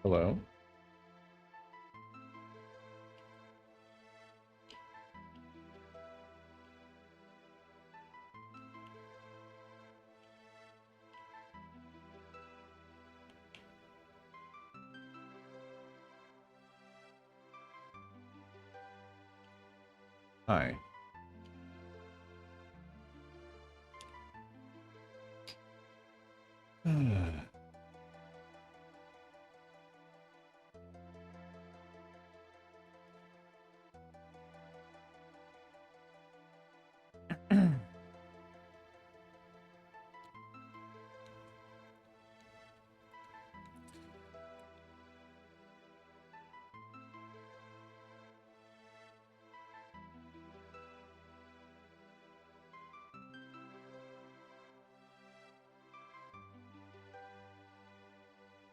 Hello. Hi.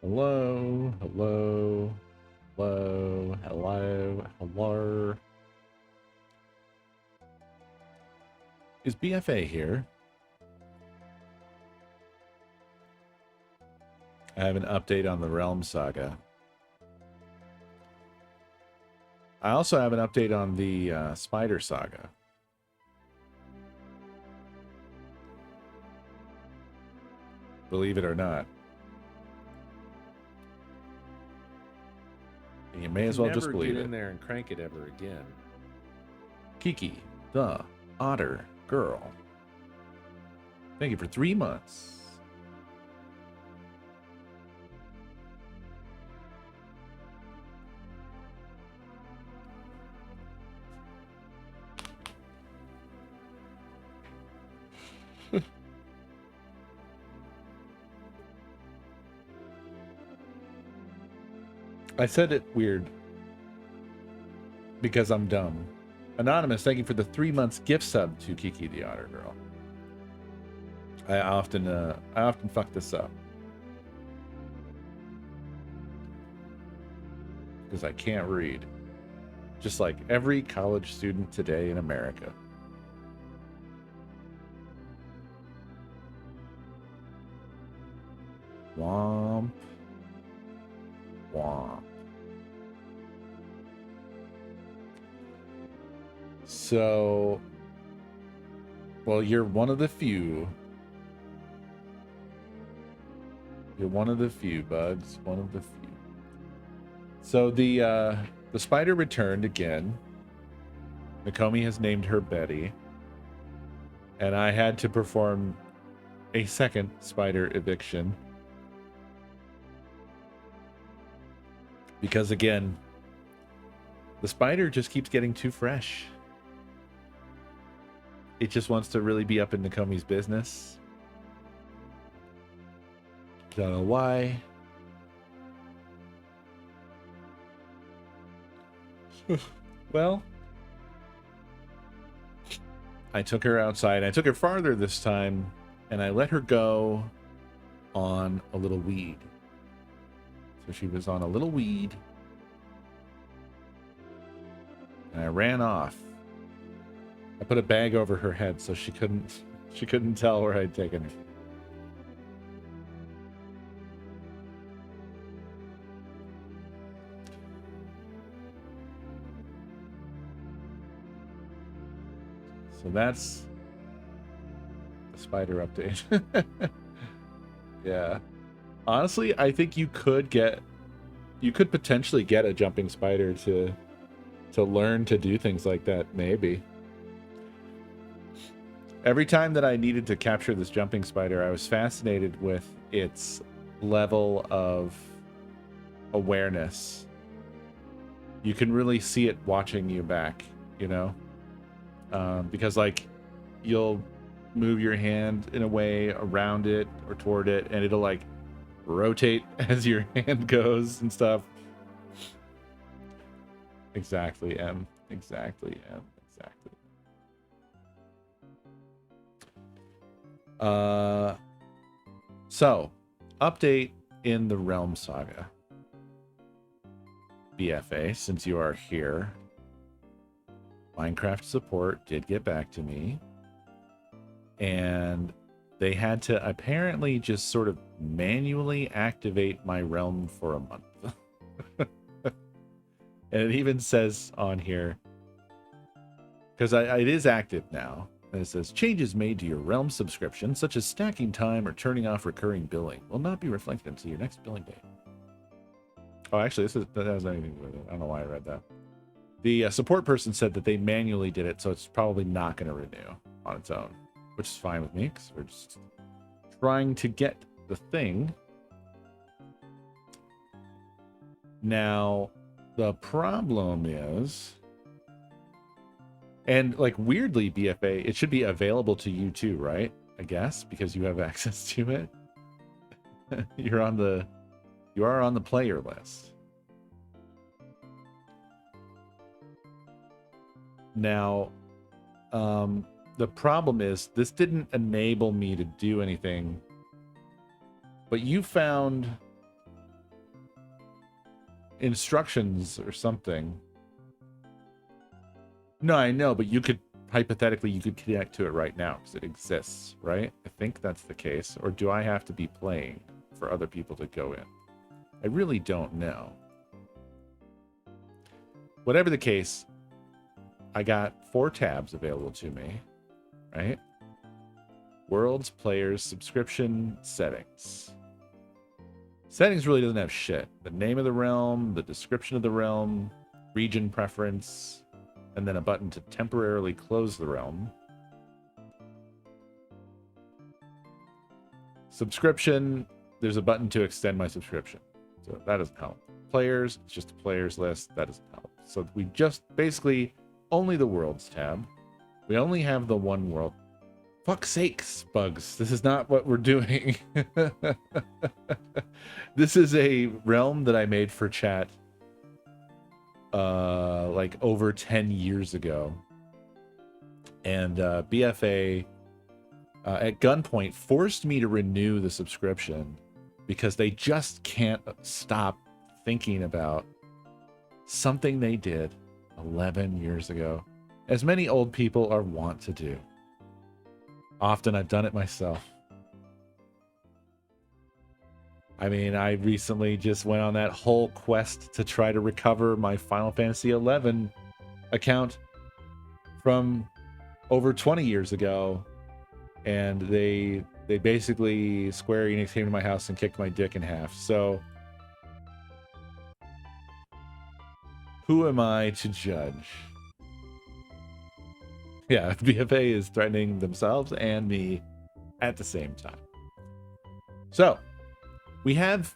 Hello, hello, hello, hello, hello. Is BFA here? I have an update on the Realm Saga. I also have an update on the Spider Saga. Believe it or not. You may as well just believe it. Never get in there and crank it ever again. Kiki, the otter girl. Thank you for 3 months. I said it weird because I'm dumb. Anonymous, thank you for the 3 months gift sub to Kiki the Otter Girl. I often fuck this up because I can't read, just like every college student today in America. Womp. Womp. So, well, you're one of the few. You're one of the few, buds. One of the few. So the spider returned again. Nakomi has named her Betty. And I had to perform a second spider eviction. Because again, the spider just keeps getting too fresh. It just wants to really be up in Nakomi's business. Don't know why. Well, I took her outside. I took her farther this time, and I let her go on a little weed. So she was on a little weed, and I ran off. I put a bag over her head so she couldn't tell where I'd taken her. So that's the spider update. Yeah. Honestly, I think you could potentially get a jumping spider to learn to do things like that, maybe. Every time that I needed to capture this jumping spider, I was fascinated with its level of awareness. You can really see it watching you back, you know? Because, like, you'll move your hand in a way around it or toward it, and it'll, like, rotate as your hand goes and stuff. Exactly, M. Exactly, M. Exactly. So, update in the Realm Saga. BFA, since you are here, Minecraft support did get back to me, and they had to apparently just sort of manually activate my realm for a month. And it even says on here, because it is active now, and it says changes made to your Realm subscription, such as stacking time or turning off recurring billing, will not be reflected until your next billing date. Oh, actually, that has anything with it. I don't know why I read that. The support person said that they manually did it, so it's probably not going to renew on its own, which is fine with me because we're just trying to get the thing. Now, the problem is, and like weirdly, BFA, it should be available to you too, right? I guess because you have access to it. You are on the player list. Now, the problem is this didn't enable me to do anything, but you found instructions or something. No, I know, but you could hypothetically connect to it right now because it exists, right? I think that's the case. Or do I have to be playing for other people to go in? I really don't know. Whatever the case, I got 4 tabs available to me, right? Worlds, players, subscription, settings. Settings really doesn't have shit. The name of the realm, the description of the realm, region preference, and then a button to temporarily close the realm. Subscription, there's a button to extend my subscription. So that doesn't help. Players, it's just a players list. That doesn't help. So we just basically only the worlds tab. We only have the one world. Fuck's sakes, bugs. This is not what we're doing. This is a realm that I made for chat like over 10 years ago. And BFA at gunpoint forced me to renew the subscription because they just can't stop thinking about something they did 11 years ago, as many old people are wont to do. Often I've done it myself. I mean, I recently just went on that whole quest to try to recover my Final Fantasy XI account from over 20 years ago, and they basically, Square Enix came to my house and kicked my dick in half. So who am I to judge? Yeah, BFA is threatening themselves and me at the same time. So we have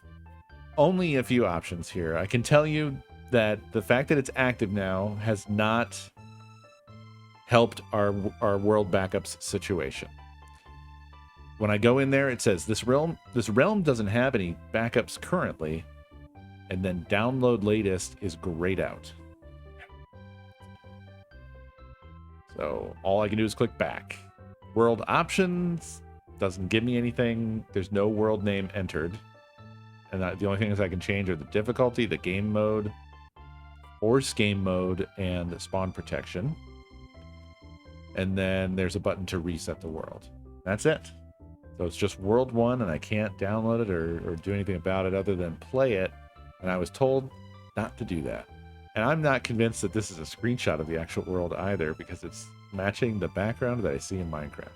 only a few options here. I can tell you that the fact that it's active now has not helped our world backups situation. When I go in there, it says this realm doesn't have any backups currently, and then download latest is grayed out. So all I can do is click back. World options doesn't give me anything. There's no world name entered. And the only things I can change are the difficulty, the game mode, force game mode, and spawn protection. And then there's a button to reset the world. That's it. So it's just World 1, and I can't download it or do anything about it other than play it. And I was told not to do that. And I'm not convinced that this is a screenshot of the actual world either, because it's matching the background that I see in Minecraft.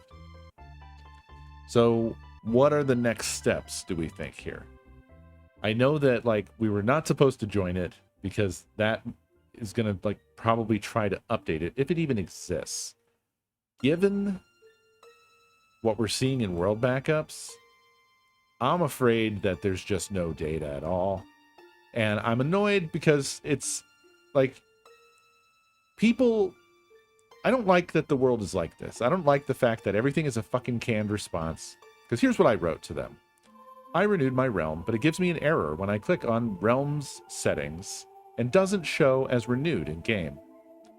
So what are the next steps, do we think, here? I know that, like, we were not supposed to join it because that is going to, like, probably try to update it, if it even exists. Given what we're seeing in world backups, I'm afraid that there's just no data at all. And I'm annoyed because it's like, people, I don't like that the world is like this. I don't like the fact that everything is a fucking canned response. Because here's what I wrote to them. I renewed my realm, but it gives me an error when I click on Realms settings and doesn't show as renewed in game.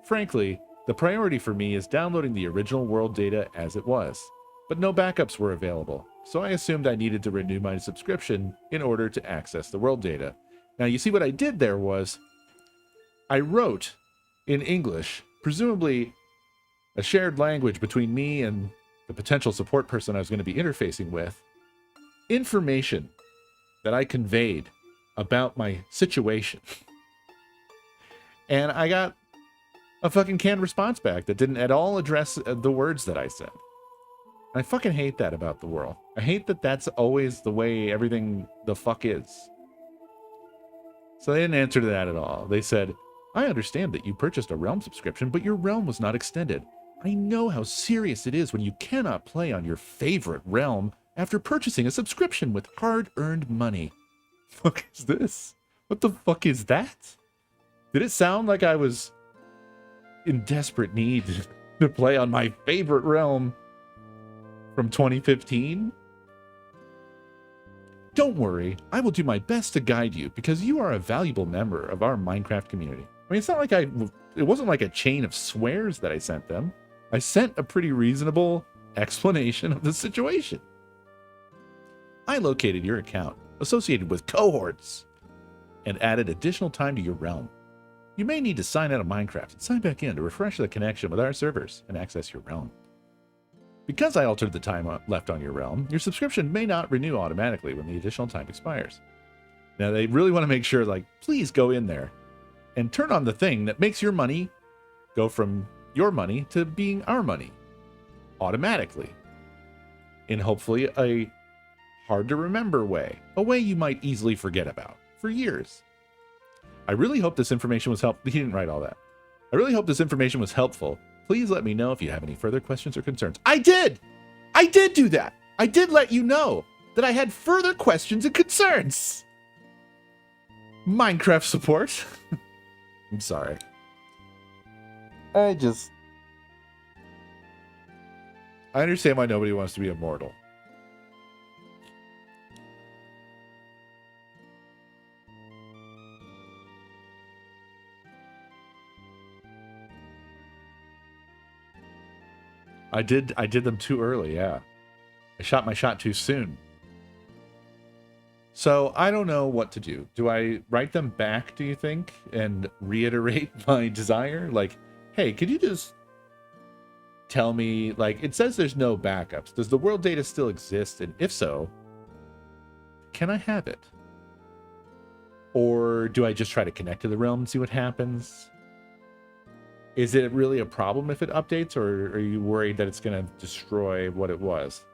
Frankly, the priority for me is downloading the original world data as it was, but no backups were available, so I assumed I needed to renew my subscription in order to access the world data. Now, you see what I did there was, I wrote in English, presumably a shared language between me and the potential support person I was going to be interfacing with, information that I conveyed about my situation. And I got a fucking canned response back that didn't at all address the words that I said. I fucking hate that about the world. I hate that that's always the way everything the fuck is. So they didn't answer to that at all. They said, I understand that you purchased a Realm subscription, but your Realm was not extended. I know how serious it is when you cannot play on your favorite Realm after purchasing a subscription with hard-earned money. Fuck is this? What the fuck is that? Did it sound like I was in desperate need to play on my favorite Realm from 2015? Don't worry, I will do my best to guide you because you are a valuable member of our Minecraft community. I mean, it's not like it wasn't like a chain of swears that I sent them. I sent a pretty reasonable explanation of the situation. I located your account associated with cohorts and added additional time to your realm. You may need to sign out of Minecraft and sign back in to refresh the connection with our servers and access your realm. Because I altered the time left on your realm, your subscription may not renew automatically when the additional time expires. Now, they really want to make sure, like, please go in there and turn on the thing that makes your money go from your money to being our money automatically in hopefully a hard to remember way, a way you might easily forget about for years. I really hope this information was helpful. He didn't write all that. I really hope this information was helpful. Please let me know if you have any further questions or concerns. I did do that. I did let you know that I had further questions and concerns. Minecraft support. I'm sorry. I understand why nobody wants to be immortal. I did them too early, yeah. I shot my shot too soon. So I don't know what to do. Do I write them back, do you think, and reiterate my desire? Like, hey, could you just tell me, like, it says there's no backups. Does the world data still exist? And if so, can I have it? Or do I just try to connect to the realm and see what happens? Is it really a problem if it updates, or are you worried that it's going to destroy what it was?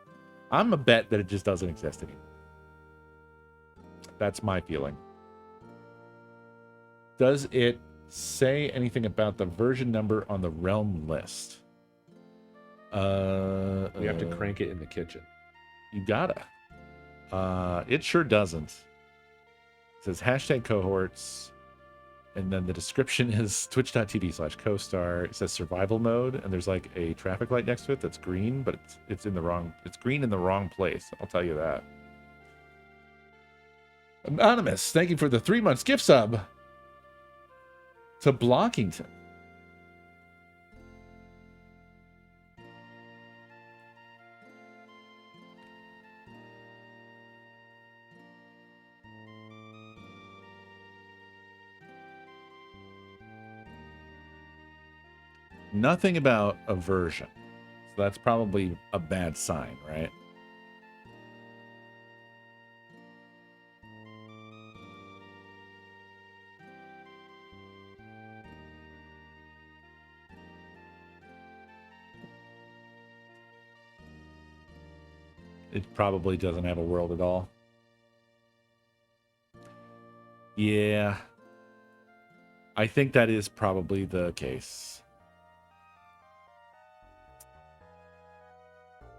I'm a bet that it just doesn't exist anymore. That's my feeling. Does it say anything about the version number on the realm list? We have to crank it in the kitchen. You gotta. It sure doesn't. It says hashtag cohorts. And then the description is twitch.tv/Coestar. It says survival mode, and there's like a traffic light next to it that's green, but it's green in the wrong place. I'll tell you that. Anonymous, thank you for the 3 months gift sub to Blockington. Nothing about a version. So that's probably a bad sign, right? It probably doesn't have a world at all. Yeah. I think that is probably the case.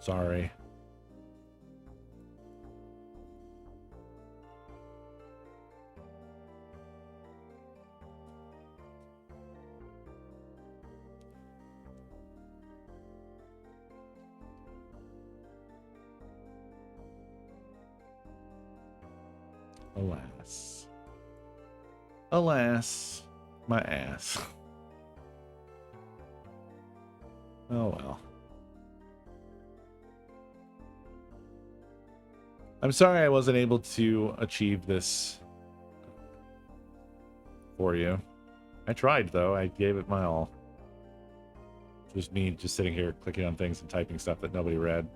Sorry. Alas. Alas, my ass. Oh well. I'm sorry I wasn't able to achieve this for you. I tried, though. I gave it my all. Just me just sitting here clicking on things and typing stuff that nobody read.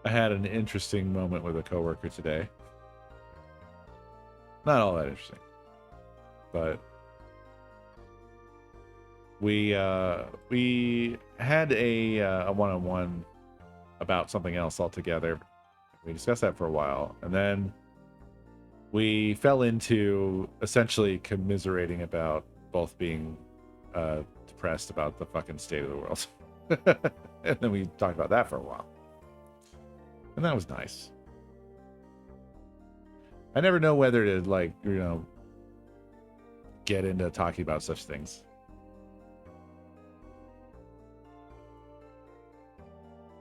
I had an interesting moment with a coworker today. Not all that interesting, but we had a one-on-one about something else altogether. We discussed that for a while, and then we fell into essentially commiserating about both being depressed about the fucking state of the world. And then we talked about that for a while. And that was nice. I never know whether to, like, you know, get into talking about such things.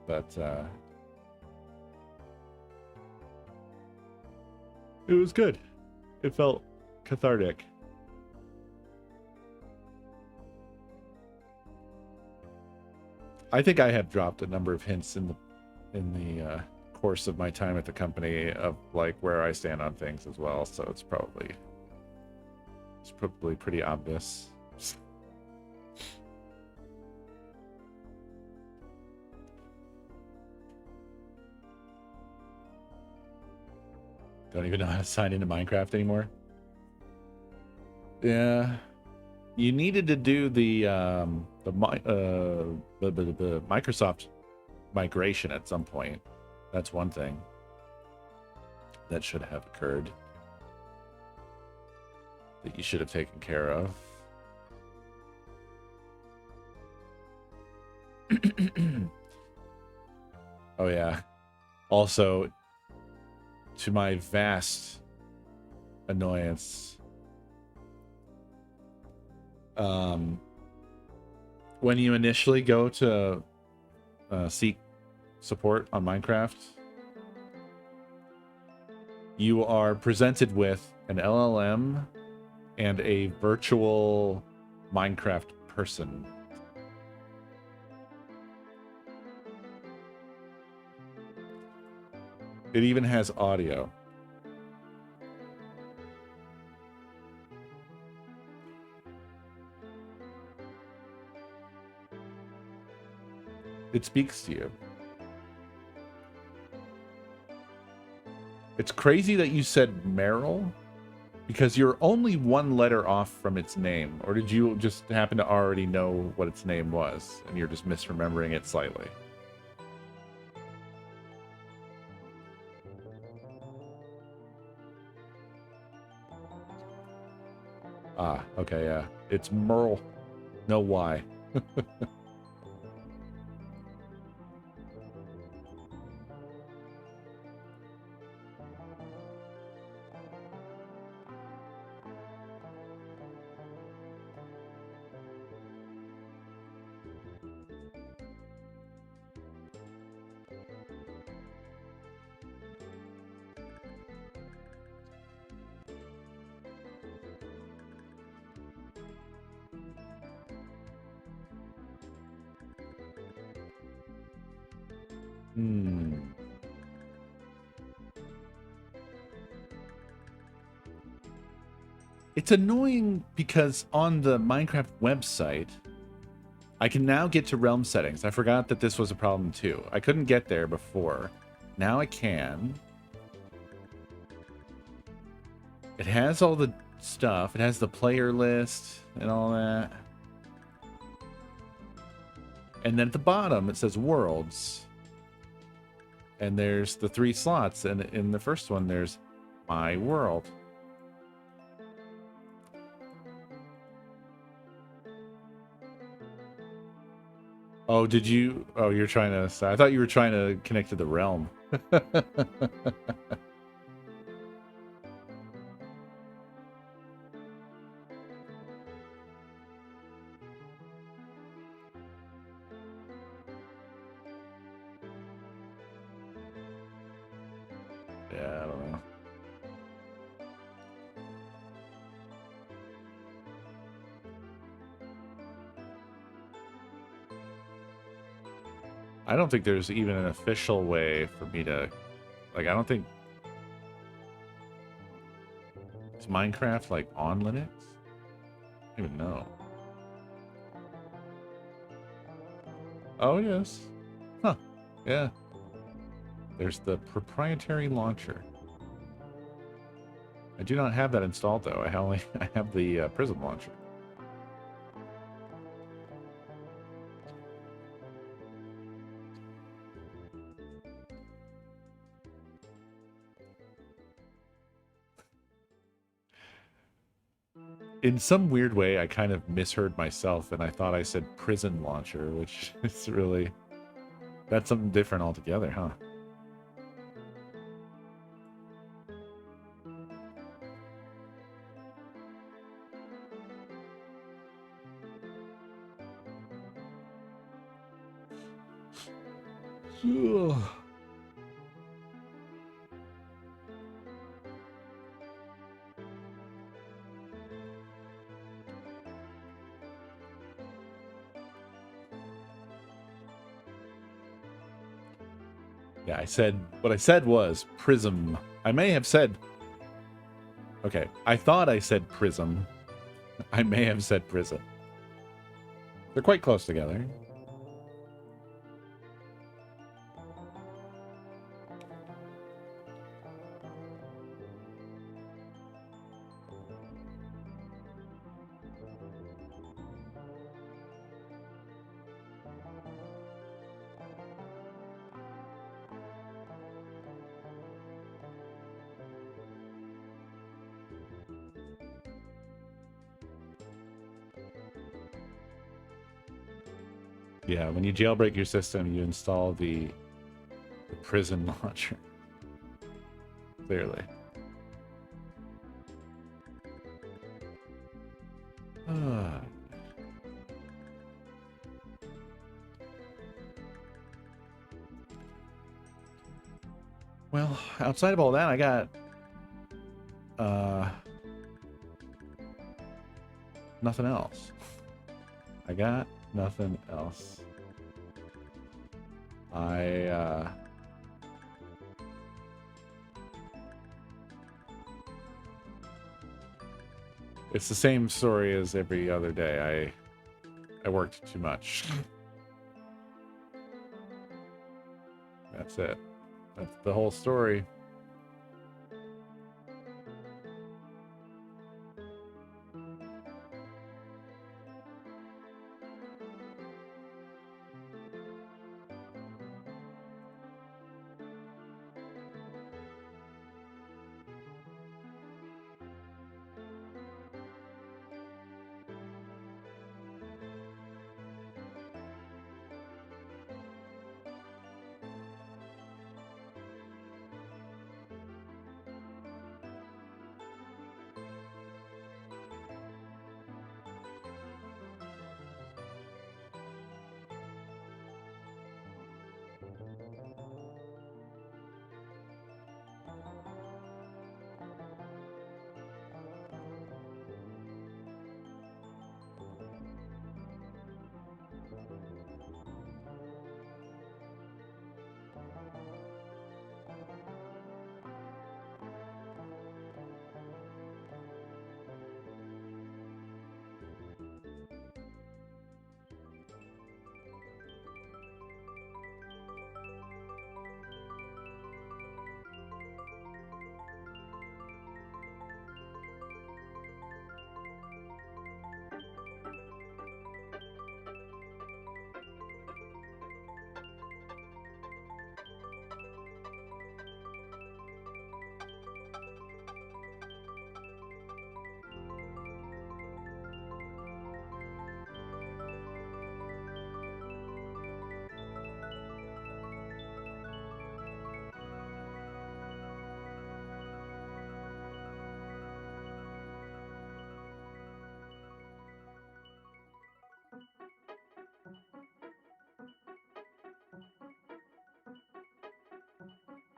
But it was good. It felt cathartic. I think I have dropped a number of hints in the course of my time at the company of like where I stand on things as well, so it's probably pretty obvious. Don't even know how to sign into Minecraft anymore. Yeah, you needed to do the Microsoft migration at some point. That's one thing that should have occurred, that you should have taken care of. Oh yeah. Also, to my vast annoyance, when you initially go to seek support on Minecraft, you are presented with an LLM and a virtual Minecraft person. It even has audio. It speaks to you. It's crazy that you said Meryl, because you're only one letter off from its name. Or did you just happen to already know what its name was, and you're just misremembering it slightly? Ah, okay, yeah. It's Merle. No Y. It's annoying because on the Minecraft website, I can now get to realm settings. I forgot that this was a problem too. I couldn't get there before. Now I can. It has all the stuff. It has the player list and all that. And then at the bottom, it says worlds. And there's the 3 slots. And in the first one, there's my world. Oh, did you? Oh, you're trying to. I thought you were trying to connect to the realm. Yeah, I don't know. I don't think there's even an official way for me to, like, I don't think, is Minecraft like on Linux? I don't even know. Oh yes. Huh. Yeah. There's the proprietary launcher. I do not have that installed though. I have the Prism launcher. In some weird way, I kind of misheard myself, and I thought I said prison launcher, which is really... That's something different altogether, huh? Yeah, what I said was prism. I may have said, okay, I thought I said prism. I may have said prison. They're quite close together. Yeah, when you jailbreak your system, you install the prison launcher. Clearly. Well, outside of all that, I got nothing else. I got nothing else. It's the same story as every other day. I worked too much. That's it. That's the whole story.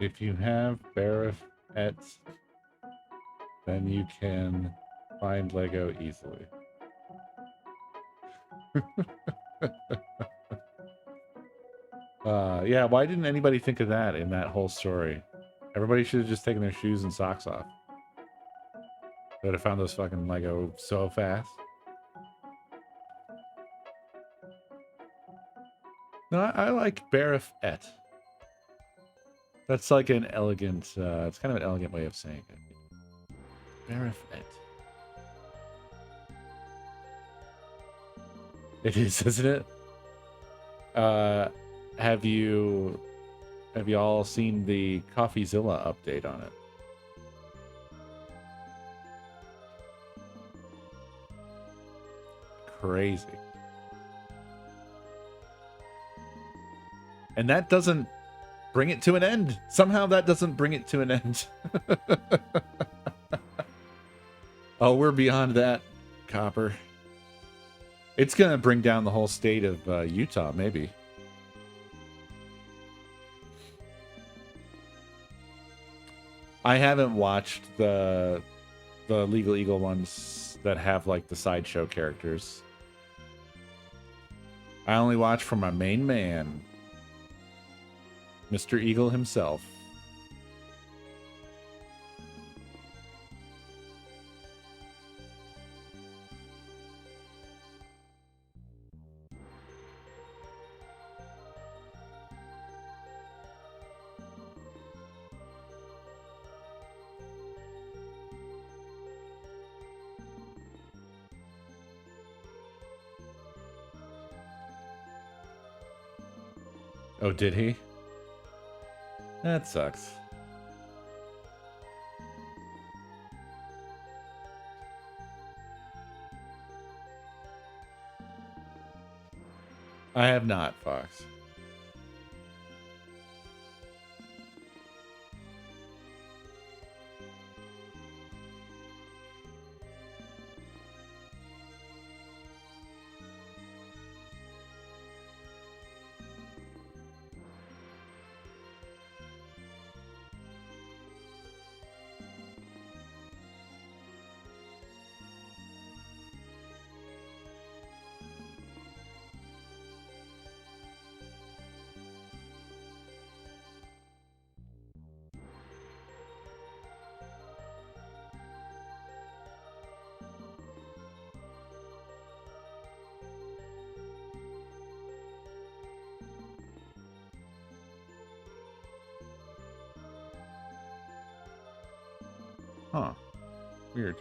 If you have Barif et, then you can find Lego easily. Yeah, why didn't anybody think of that in that whole story? Everybody should have just taken their shoes and socks off. They would have found those fucking Lego so fast. No, I like Barif et. That's like an elegant, it's kind of an elegant way of saying it. Barafet. It is, isn't it? Have you all seen the CoffeeZilla update on it? Crazy. And that doesn't bring it to an end. Somehow that doesn't bring it to an end. Oh, we're beyond that, Copper. It's going to bring down the whole state of Utah, maybe. I haven't watched the Legal Eagle ones that have like the sideshow characters. I only watch for my main man, Mr. Eagle himself. Oh, did he? That sucks. I have not, Fox. Huh. Weird.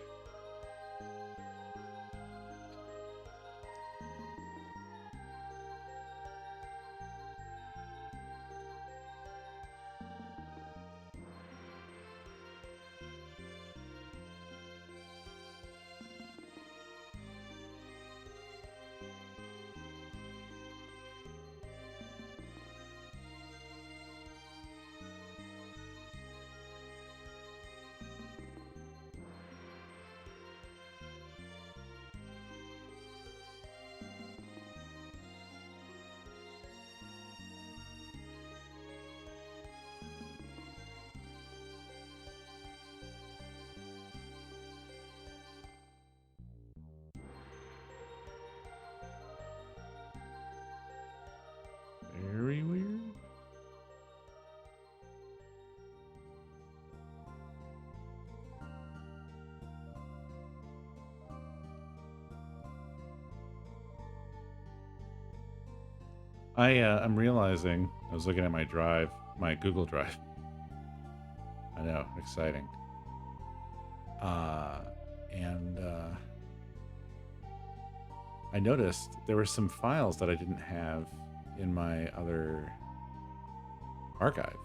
Very weird. I'm realizing, I was looking at my drive, my Google Drive. I know, exciting. And I noticed there were some files that I didn't have in my other archive.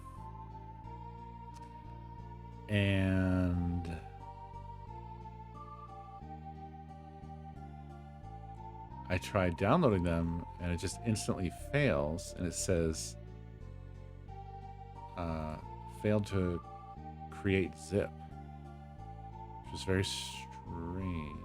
And I tried downloading them and it just instantly fails, and it says failed to create zip, which is very strange.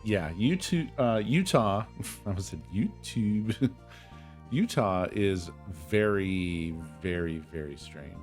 Yeah, Utah. I was at YouTube. Utah is very, very, very strange.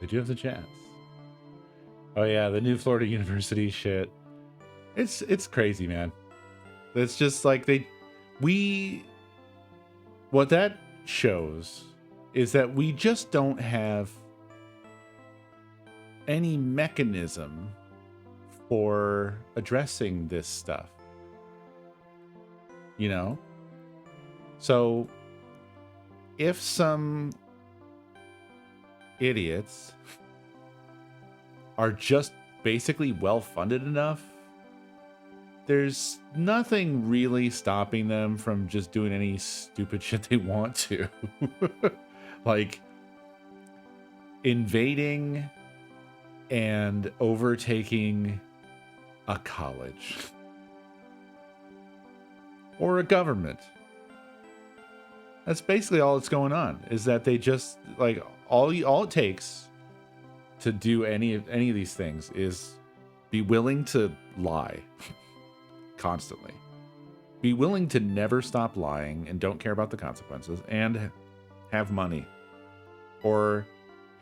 They do have the chats. Oh yeah, the new Florida University shit. It's crazy, man. It's just like what that shows is that we just don't have any mechanism for addressing this stuff. You know? So if some idiots are just basically well funded enough, there's nothing really stopping them from just doing any stupid shit they want to. Like invading and overtaking a college or a government. That's basically all that's going on, is that they just like all it takes to do any of these things is be willing to lie constantly. Be willing to never stop lying and don't care about the consequences, and have money or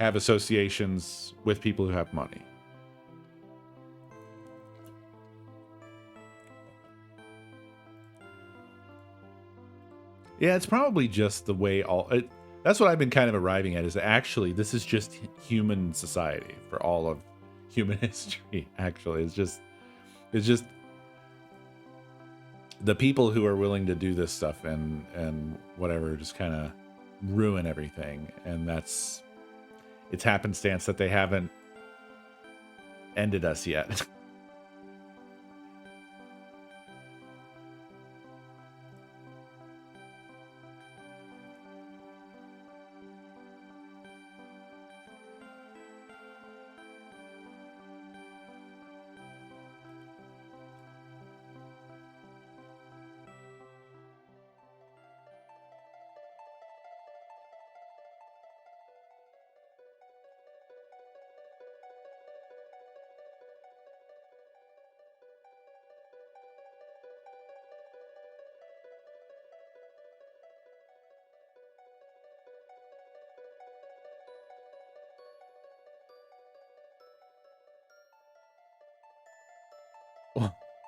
have associations with people who have money. Yeah, it's probably just the way that's what I've been kind of arriving at, is that actually this is just human society for all of human history. Actually, it's just the people who are willing to do this stuff and whatever just kind of ruin everything, and it's happenstance that they haven't ended us yet.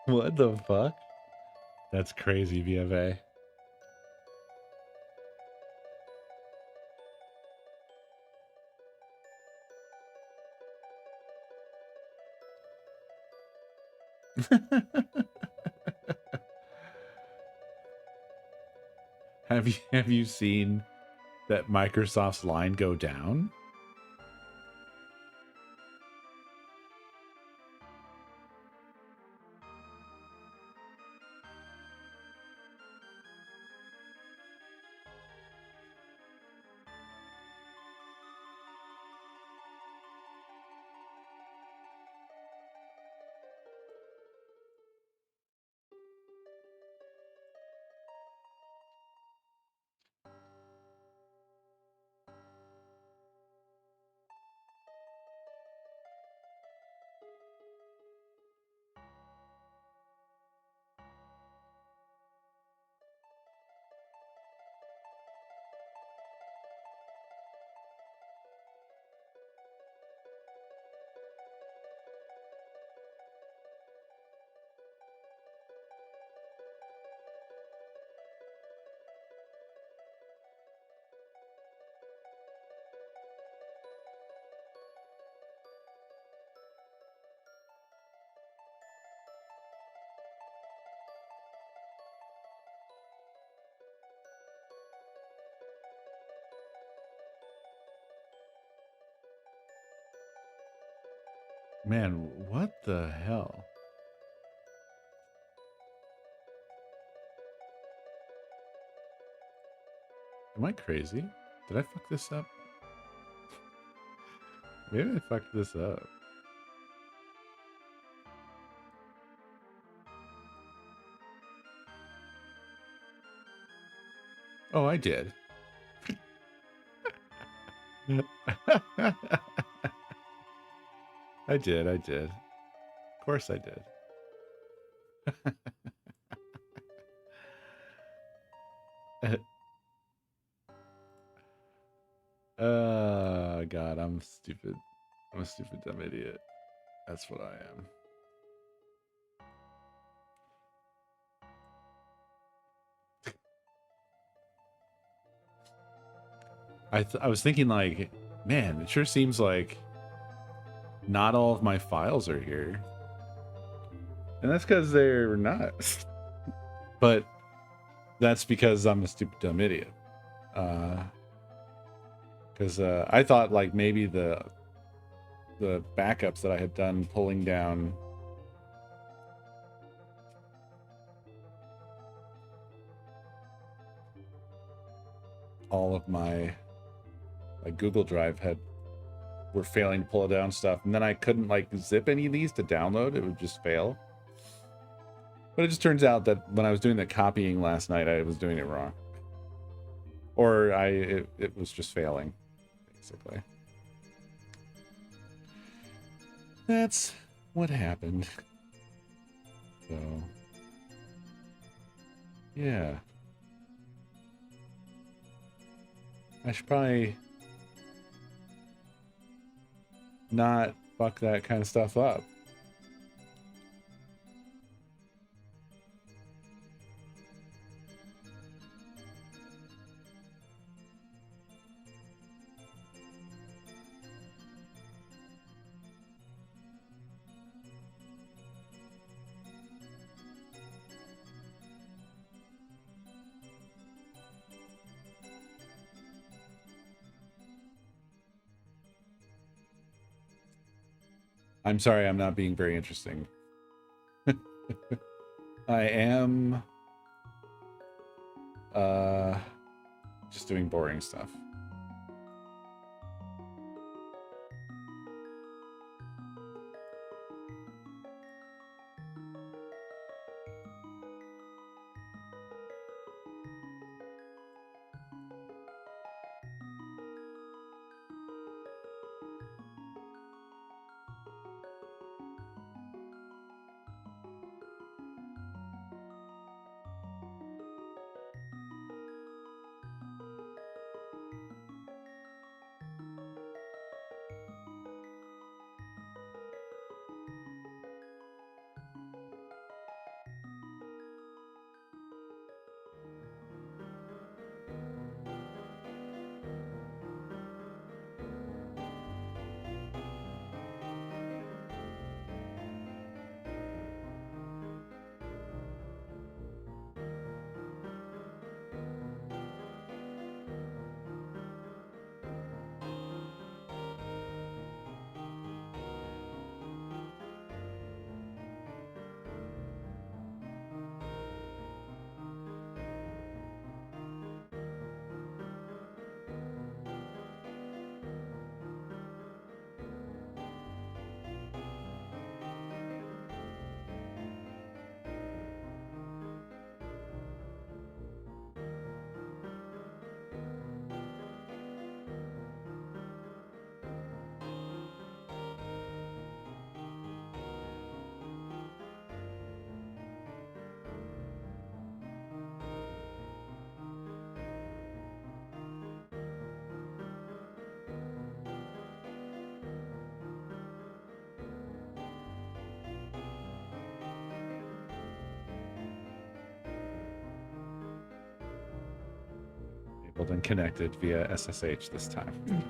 What the fuck? That's crazy, VFA. Have you seen that Microsoft's line go down? Man, what the hell? Am I crazy? Did I fuck this up? Maybe I fucked this up. Oh, I did. I did. Of course I did. God, I'm stupid. I'm a stupid dumb idiot. That's what I am. I was thinking like, man, it sure seems like not all of my files are here. And that's because they're not. But that's because I'm a stupid dumb idiot. Because I thought like maybe the backups that I had done pulling down all of my Google Drive were failing to pull down stuff, and then I couldn't like zip any of these to download. It would just fail. But it just turns out that when I was doing the copying last night, I was doing it wrong, or it was just failing, basically. That's what happened. So, yeah. I should probably not fuck that kind of stuff up. I'm sorry, I'm not being very interesting. I am just doing boring stuff. Enabled and connected via SSH this time.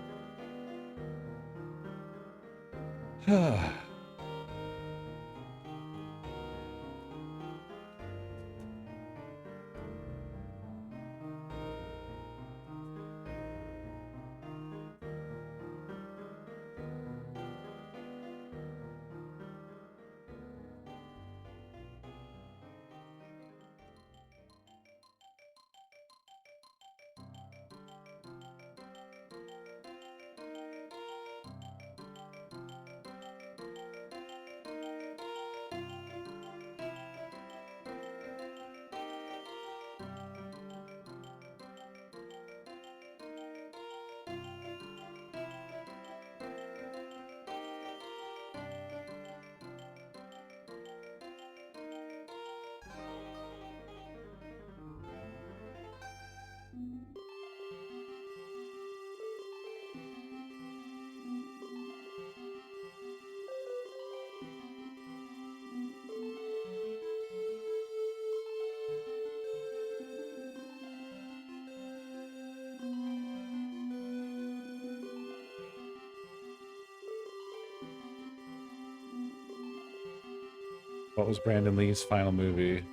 What was Brandon Lee's final movie?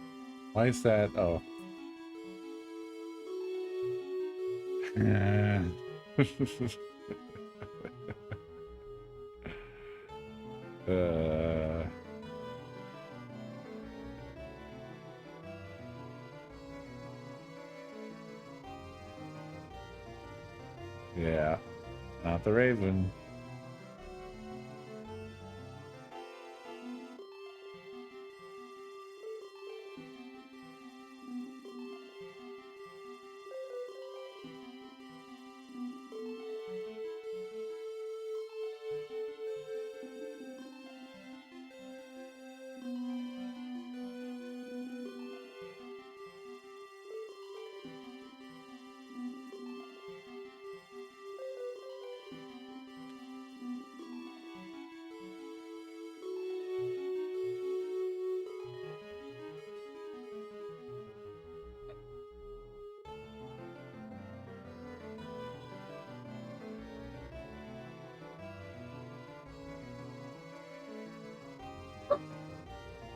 Why is that? Oh. uh, yeah, not the Raven.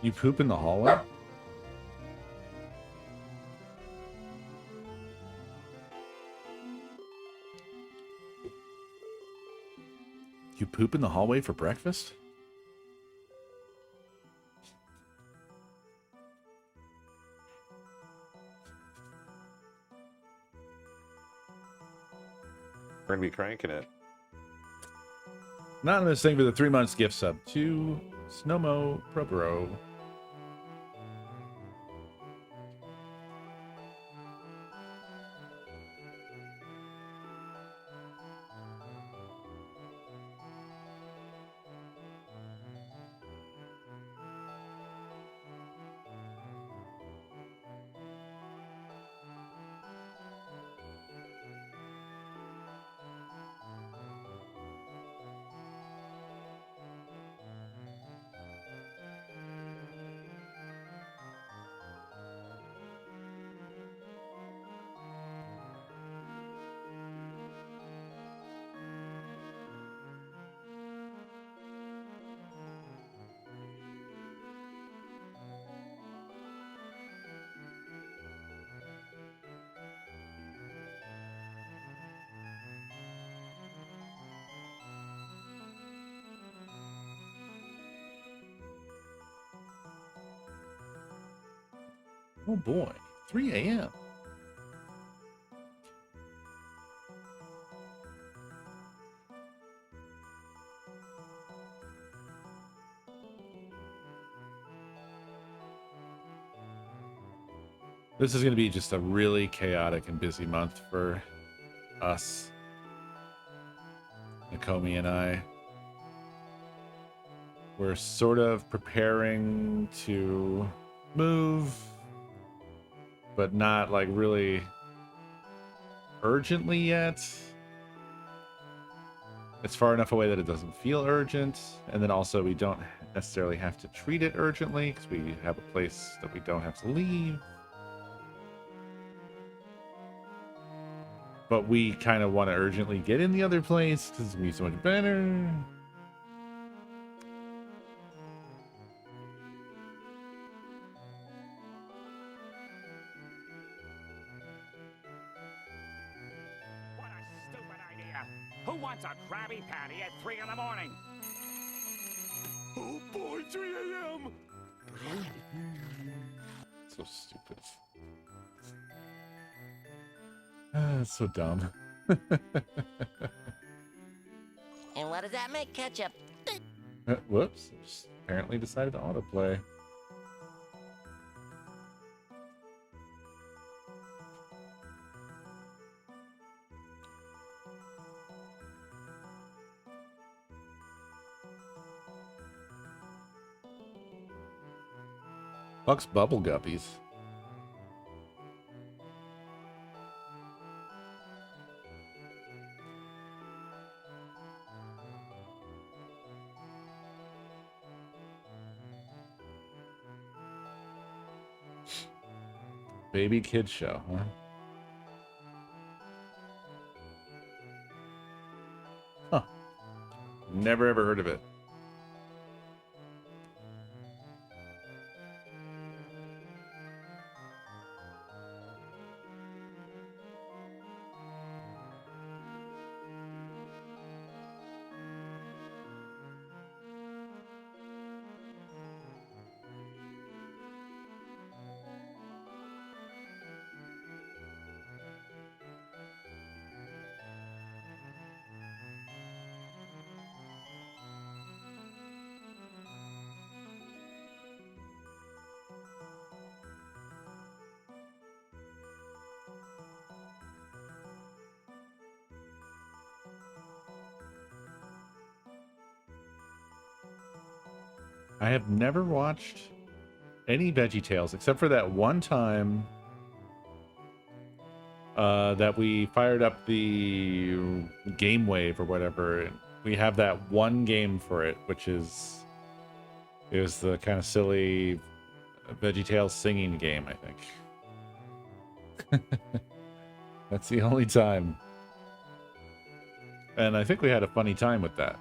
You poop in the hallway? You poop in the hallway for breakfast? We're gonna be cranking it. Not in this thing for the 3 months gift sub to Snowmo Probro. Oh boy, 3 a.m. This is going to be just a really chaotic and busy month for us, Nakomi and I. We're sort of preparing to move, but not like really urgently yet. It's far enough away that it doesn't feel urgent, and then also we don't necessarily have to treat it urgently because we have a place that we don't have to leave. But we kind of want to urgently get in the other place because it's going to be so much better. What a stupid idea! Who wants a Krabby Patty at 3 in the morning? Oh boy, 3 a.m. So stupid. It's so dumb. And what does that make, Ketchup? Whoops. Just apparently decided to autoplay. Buck's Bubble Guppies. Baby kid show, huh? Huh. Never ever heard of it. I have never watched any VeggieTales except for that one time that we fired up the Game Wave or whatever. We have that one game for it, which is it was the kind of silly VeggieTales singing game, I think. That's the only time. And I think we had a funny time with that.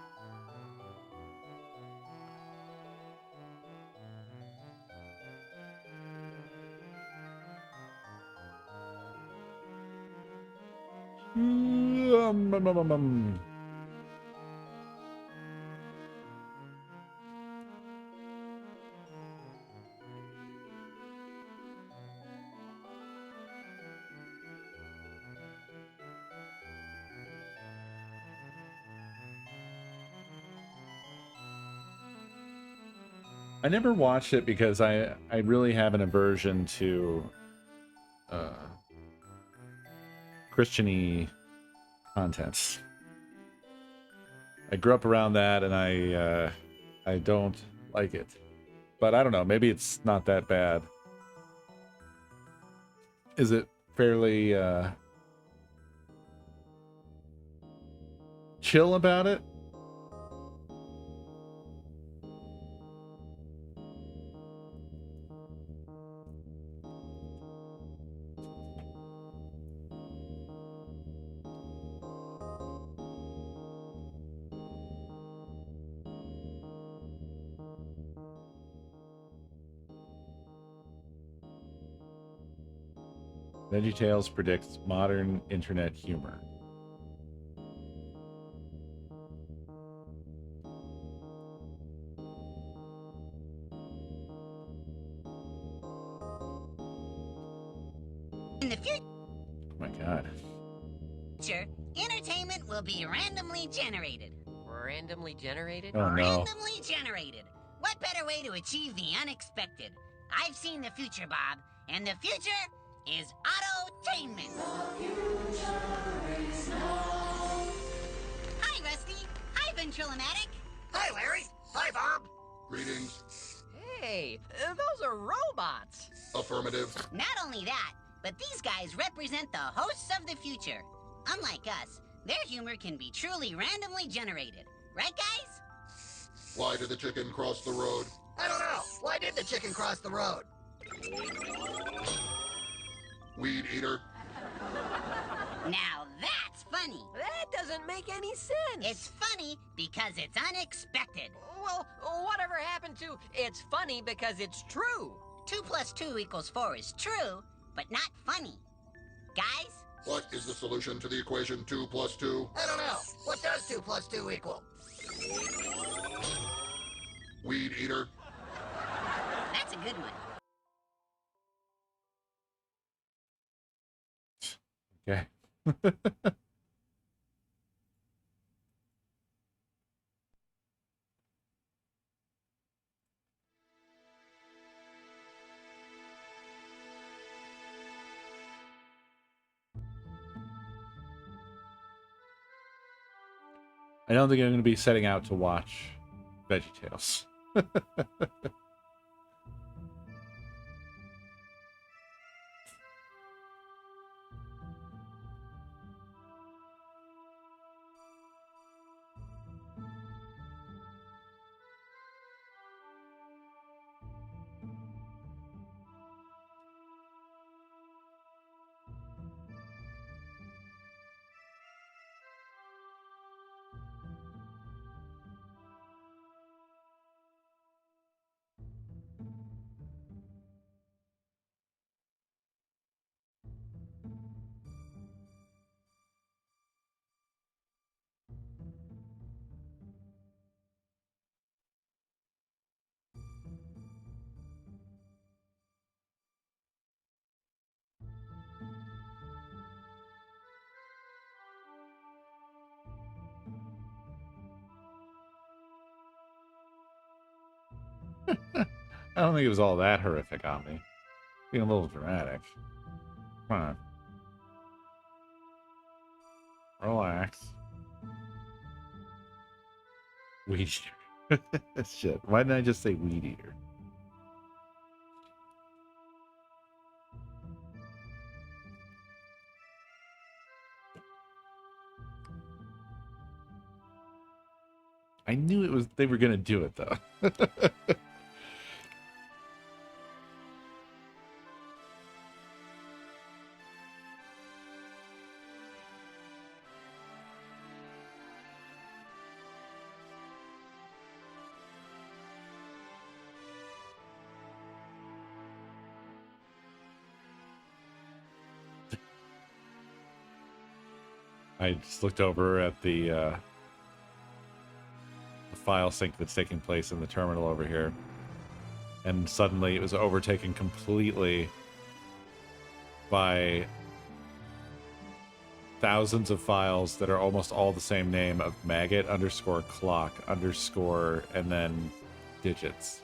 I never watched it because I really have an aversion to Christian-y content. I grew up around that, and I don't like it. But I don't know. Maybe it's not that bad. Is it fairly chill about it? VeggieTales predicts modern internet humor. In the future, Oh my god. entertainment will be randomly generated. Randomly generated? Oh no. Randomly generated. What better way to achieve the unexpected? I've seen the future, Bob, and the future is autotainment. Hi, Rusty. Hi, Ventrilomatic. Hi, Larry. Hi, Bob. Greetings. Hey, those are robots. Affirmative. Not only that, but these guys represent the hosts of the future. Unlike us, their humor can be truly randomly generated. Right, guys? Why did the chicken cross the road? I don't know. Why did the chicken cross the road? Weed eater. Now that's funny. That doesn't make any sense. It's funny because it's unexpected. Well, whatever happened to it's funny because it's true? 2 + 2 = 4 is true, but not funny. Guys? What is the solution to the equation 2 + 2? I don't know. What does 2 + 2 equal? Weed eater. That's a good one. Okay. I don't think I'm going to be setting out to watch VeggieTales. I don't think it was all that horrific on me. Being a little dramatic. Come on. Relax. Weed eater. Shit. Why didn't I just say weed eater? I knew it was they were gonna do it though. I just looked over at the file sync that's taking place in the terminal over here, and suddenly it was overtaken completely by thousands of files that are almost all the same name of maggot underscore clock underscore and then digits.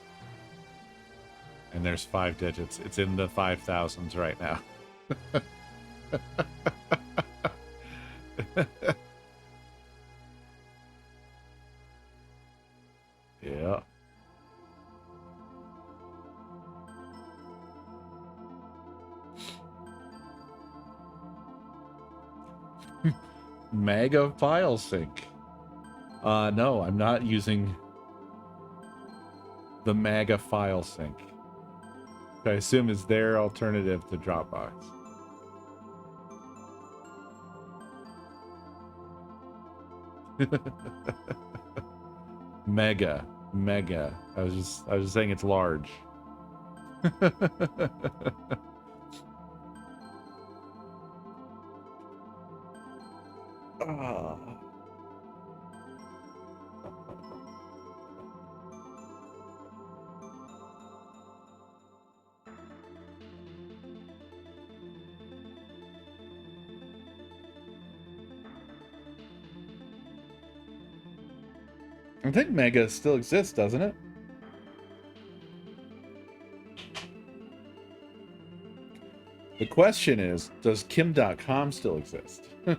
And there's 5 digits. It's in the 5,000s right now. Yeah. Mega file sync. No, I'm not using the Mega file sync. Which I assume is their alternative to Dropbox. Mega. I was just saying it's large. Ah. I think Mega still exists, doesn't it? The question is, does Kim.com still exist? I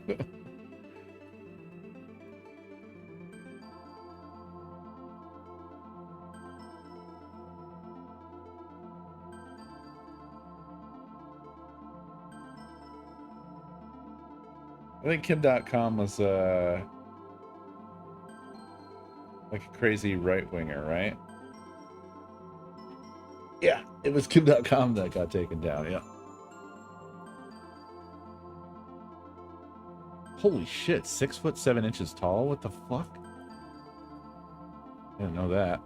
think Kim.com was like a crazy right-winger, right? Yeah, it was Kim.com that got taken down, yeah. Holy shit, 6'7" tall? What the fuck? I didn't know that.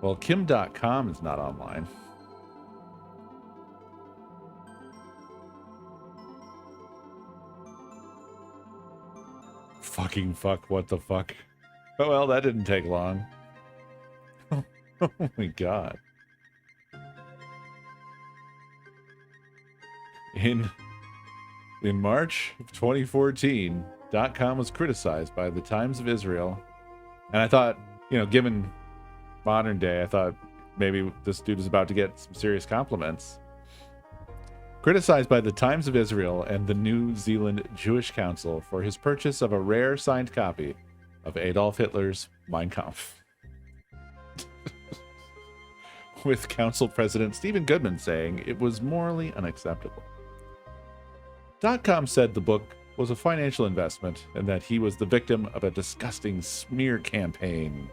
Well, Kim.com is not online. Fucking fuck, what the fuck? Oh, well, that didn't take long. Oh my god. In March of 2014, .com was criticized by the Times of Israel. And I thought, you know, given modern day, I thought maybe this dude is about to get some serious compliments. Criticized by the Times of Israel and the New Zealand Jewish Council for his purchase of a rare signed copy of Adolf Hitler's Mein Kampf. With Council President Stephen Goodman saying it was morally unacceptable. .com said the book was a financial investment and that he was the victim of a disgusting smear campaign.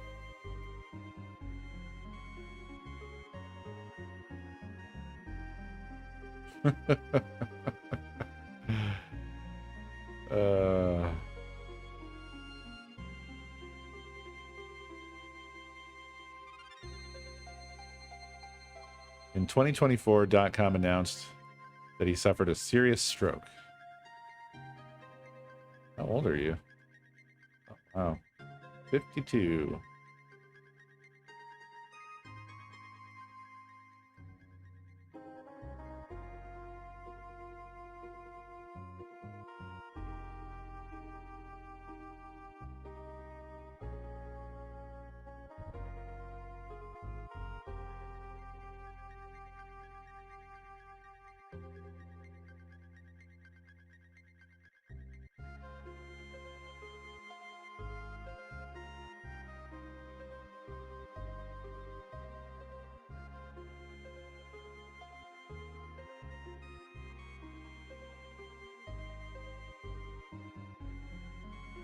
In 2024, .com announced that he suffered a serious stroke. How old are you? Oh, wow. 52.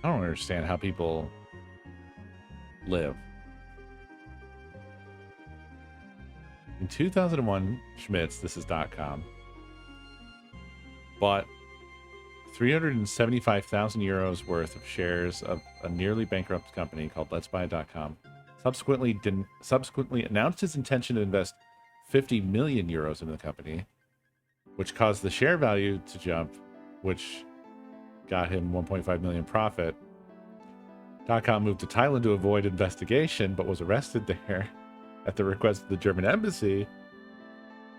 I don't understand how people live. In 2001, Schmitz, this is .com, bought 375,000 euros worth of shares of a nearly bankrupt company called Let's Buy.com. Subsequently announced his intention to invest 50 million euros into the company, which caused the share value to jump, which got him 1.5 million profit. .com moved to Thailand to avoid investigation, but was arrested there at the request of the German embassy.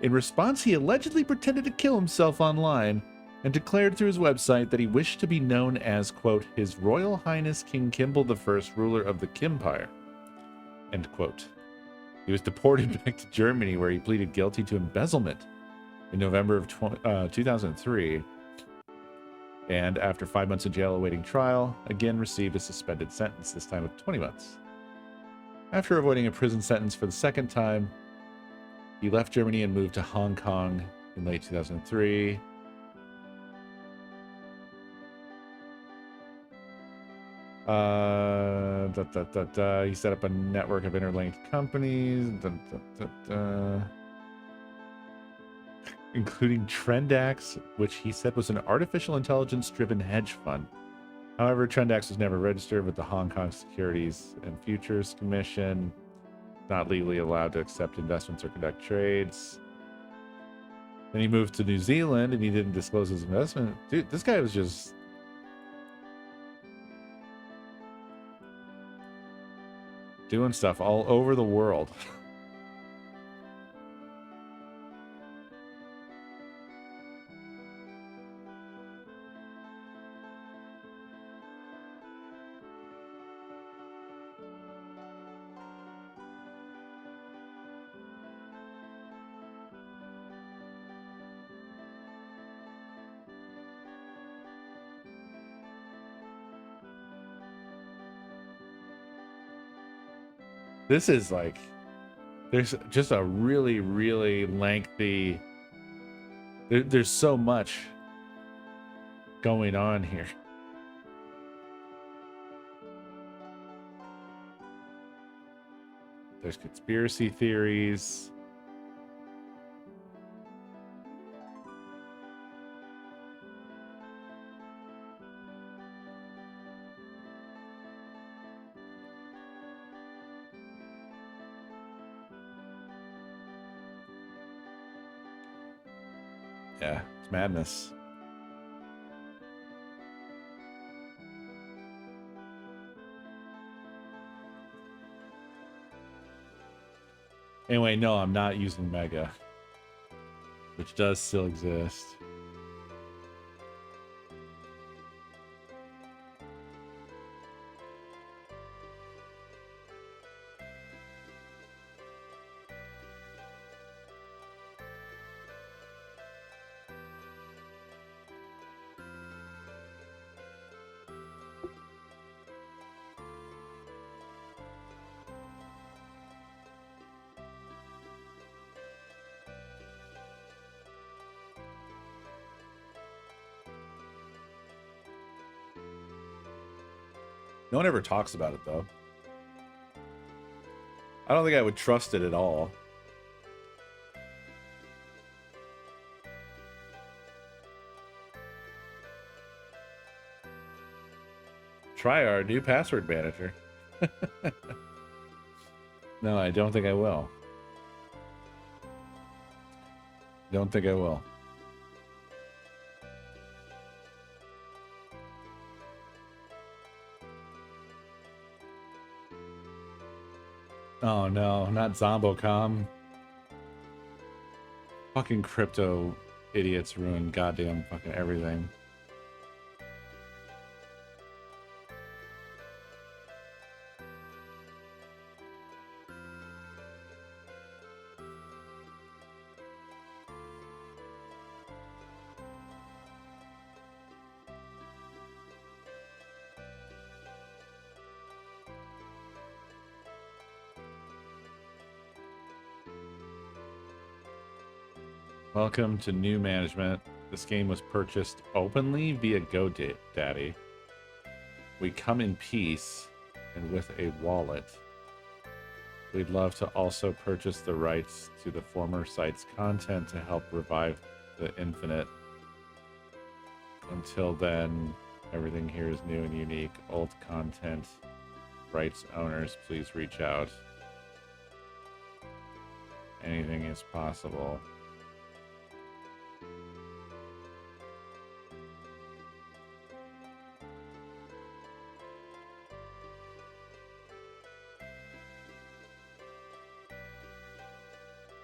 In response, he allegedly pretended to kill himself online and declared through his website that he wished to be known as, quote, His Royal Highness King Kimball I, ruler of the Kimpire, end quote. He was deported back to Germany, where he pleaded guilty to embezzlement in November of 2003. And after 5 months in jail awaiting trial, again received a suspended sentence, this time of 20 months. After avoiding a prison sentence for the second time, he left Germany and moved to Hong Kong in late 2003. He set up a network of interlinked companies, including Trendax, which he said was an artificial intelligence-driven hedge fund. However, Trendax was never registered with the Hong Kong Securities and Futures Commission, not legally allowed to accept investments or conduct trades. Then he moved to New Zealand and he didn't disclose his investment. Dude, this guy was just... doing stuff all over the world. This is like, there's just a really, really lengthy, there's so much going on here. There's conspiracy theories. Yeah, it's madness. Anyway, no, I'm not using Mega, which does still exist. No one ever talks about it, though. I don't think I would trust it at all. Try our new password manager. No, I don't think I will. Don't think I will. Oh no, not Zombocom. Fucking crypto idiots ruin goddamn fucking everything. Welcome to new management. This game was purchased openly via GoDaddy. we come in peace and with a wallet. We'd love to also purchase the rights to the former site's content to help revive the Infinite. Until then, everything here is new and unique. Old content. Rights owners, please reach out. Anything is possible.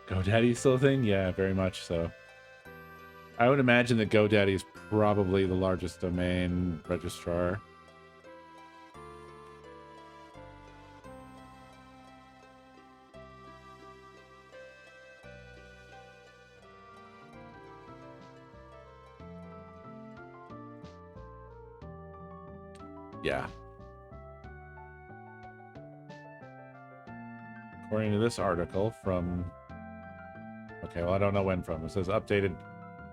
GoDaddy still a thing? Yeah, very much so. I would imagine that GoDaddy is probably the largest domain registrar. Yeah. According to this article from... Okay, well, I don't know when from. It says updated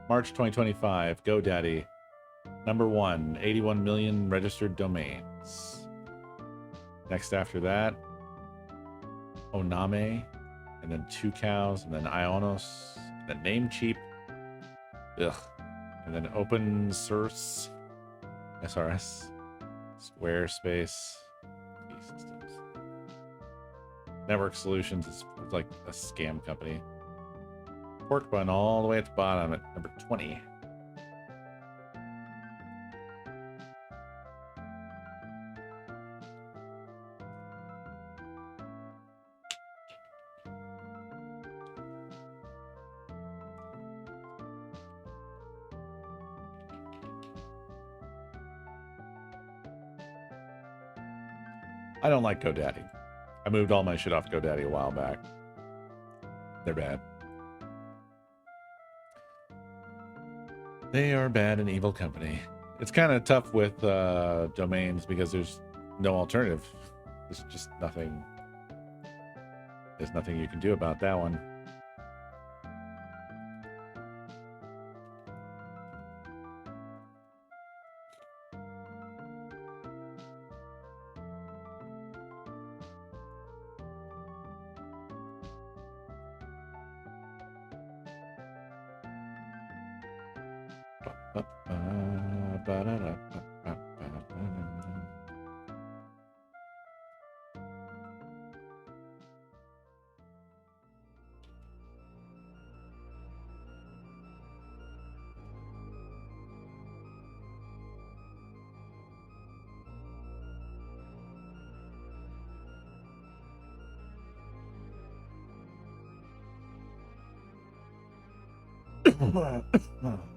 March 2025. GoDaddy. Number 1. 81 million registered domains. Next after that, Oname. And then Two Cows. And then Ionos. And then Namecheap. Ugh. And then Open Source. SRS. Squarespace. Systems. Network Solutions is like a scam company. Pork Bun all the way at the bottom at number 20. I don't like GoDaddy. I moved all my shit off GoDaddy a while back. They're bad. They are bad and evil company. It's kind of tough with domains because there's no alternative. There's just nothing. There's nothing you can do about that one.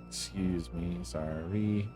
Excuse me, sorry.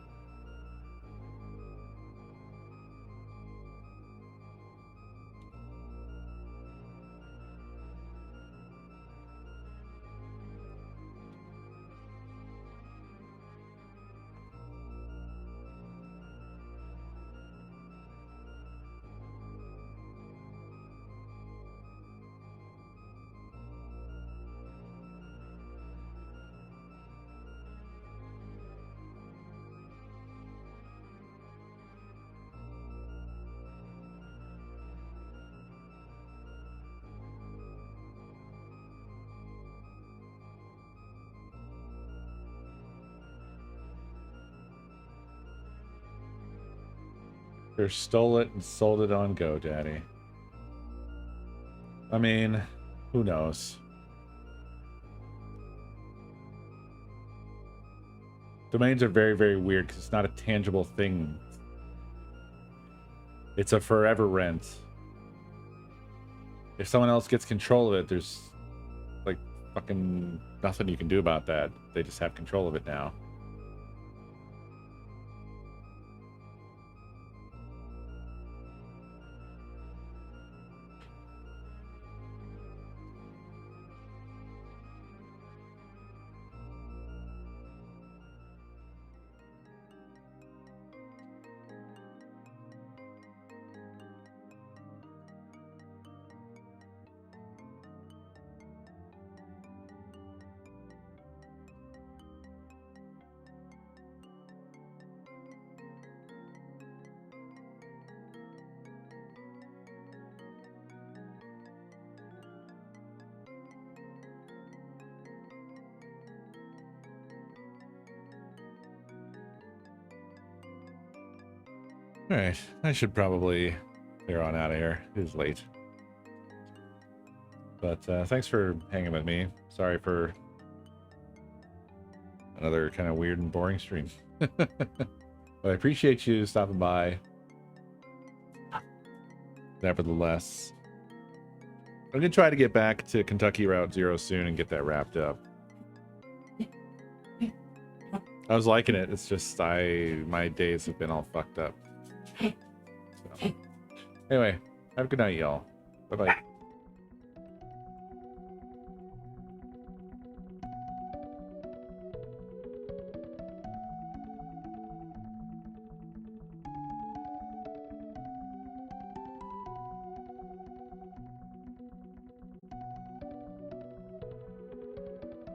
Or stole it and sold it on GoDaddy. I mean, who knows? Domains are very, very weird because it's not a tangible thing. It's a forever rent. If someone else gets control of it, there's like fucking nothing you can do about that. They just have control of it now. All right, I should probably clear on out of here. It is late. But thanks for hanging with me. Sorry for another kind of weird and boring stream. But I appreciate you stopping by. Nevertheless, I'm going to try to get back to Kentucky Route Zero soon and get that wrapped up. I was liking it. It's just my days have been all fucked up. So. Anyway, have a good night, y'all. Bye-bye.